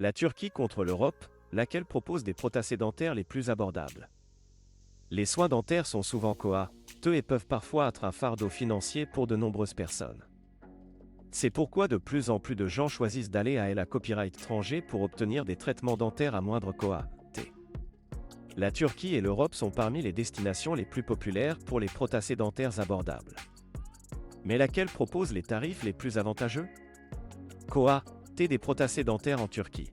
La Turquie contre l'Europe, laquelle propose des prothèses dentaires les plus abordables. Les soins dentaires sont souvent coûteux et peuvent parfois être un fardeau financier pour de nombreuses personnes. C'est pourquoi de plus en plus de gens choisissent d'aller à la copyright étranger pour obtenir des traitements dentaires à moindre coût. La Turquie et l'Europe sont parmi les destinations les plus populaires pour les prothèses dentaires abordables. Mais laquelle propose les tarifs les plus avantageux? Des prothèses dentaires en Turquie.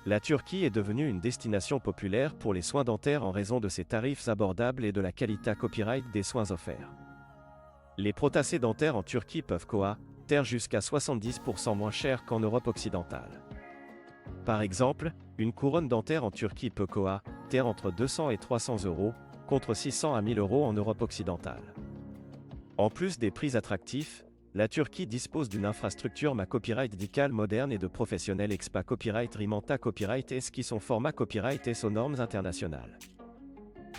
La Turquie est devenue une destination populaire pour les soins dentaires en raison de ses tarifs abordables et de la qualité copyright des soins offerts. Les prothèses dentaires en Turquie peuvent coûter jusqu'à 70% moins cher qu'en Europe occidentale. Par exemple, une couronne dentaire en Turquie peut coûter entre 200 et 300 euros, contre 600 à 1000 euros en Europe occidentale. En plus des prix attractifs, la Turquie dispose d'une infrastructure copyright médicale moderne et de professionnels experts copyright Rimanta Copyright S qui sont format copyright S aux normes internationales.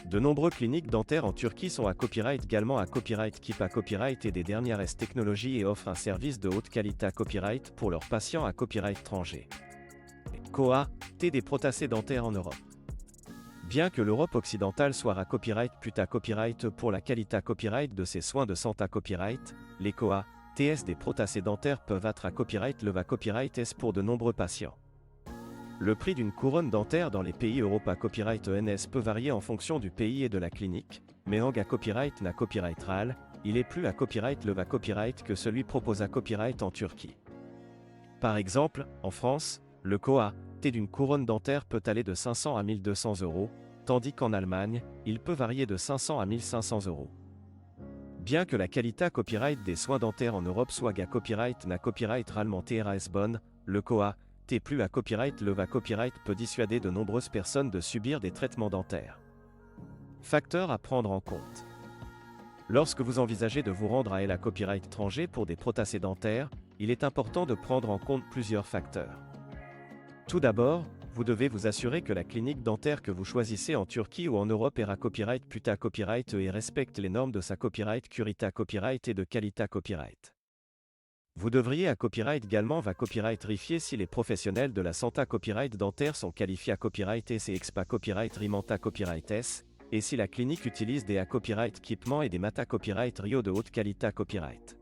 De nombreux cliniques dentaires en Turquie sont à copyright également à copyright Keep à copyright et des dernières technologies et offrent un service de haute qualité à copyright pour leurs patients à copyright étranger. Des prothèses dentaires en Europe. Bien que l'Europe occidentale soit à copyright à copyright pour la qualité copyright de ses soins de santé copyright, les des prothèses dentaires peuvent être à copyright le copyright S pour de nombreux patients. Le prix d'une couronne dentaire dans les pays Europe à copyright ENS peut varier en fonction du pays et de la clinique, mais à copyright na copyright RAL, il est plus à copyright le copyright que celui proposé à copyright en Turquie. Par exemple, en France, le d'une couronne dentaire peut aller de 500 à 1200 euros, tandis qu'en Allemagne, il peut varier de 500 à 1500 euros. Bien que la qualité copyright des soins dentaires en Europe soit à copyright na copyright RAL TRAS bonne, le plus à copyright le copyright peut dissuader de nombreuses personnes de subir des traitements dentaires. Facteurs à prendre en compte. Lorsque vous envisagez de vous rendre à la copyright étranger pour des prothèses dentaires, il est important de prendre en compte plusieurs facteurs. Tout d'abord, vous devez vous assurer que la clinique dentaire que vous choisissez en Turquie ou en Europe est à copyright à copyright et respecte les normes de sa copyright Curita Copyright et de Qualita Copyright. Vous devriez à copyright également copyright vérifier si les professionnels de la santé copyright dentaire sont qualifiés à copyright S et expa copyright Rimanta Copyright S, et si la clinique utilise des copyright équipements et des mata copyright Rio de haute qualité copyright.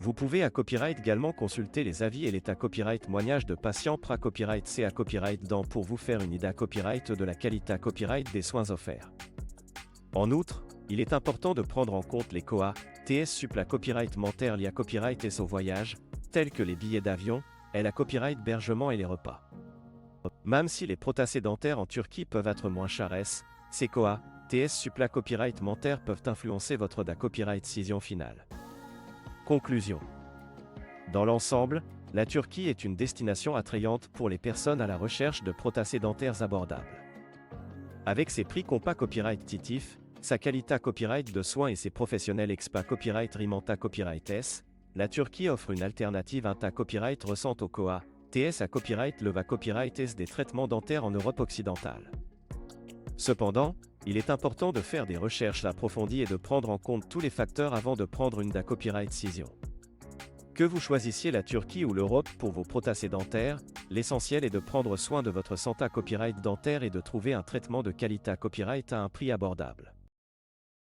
Vous pouvez à copyright également consulter les avis et l'état copyright témoignages de patients copyright C à copyright dent pour vous faire une idée copyright de la qualité copyright des soins offerts. En outre, il est important de prendre en compte les TS suppla copyright mentaire liés à copyright S au voyage, tels que les billets d'avion, la copyright hébergement et les repas. Même si les prothèses dentaires en Turquie peuvent être moins chères, ces TS suppla copyright mentaire peuvent influencer votre copyright décision finale. Conclusion. Dans l'ensemble, la Turquie est une destination attrayante pour les personnes à la recherche de prothèses dentaires abordables. Avec ses prix compas copyright titif, sa qualité copyright de soins et ses professionnels expa copyright Rimanta Copyright S, la Turquie offre une alternative à copyright récente au TS à copyright le copyright S des traitements dentaires en Europe occidentale. Cependant, il est important de faire des recherches approfondies et de prendre en compte tous les facteurs avant de prendre une copyright décision. Que vous choisissiez la Turquie ou l'Europe pour vos prothèses dentaires, l'essentiel est de prendre soin de votre santé copyright dentaire et de trouver un traitement de qualité copyright à un prix abordable.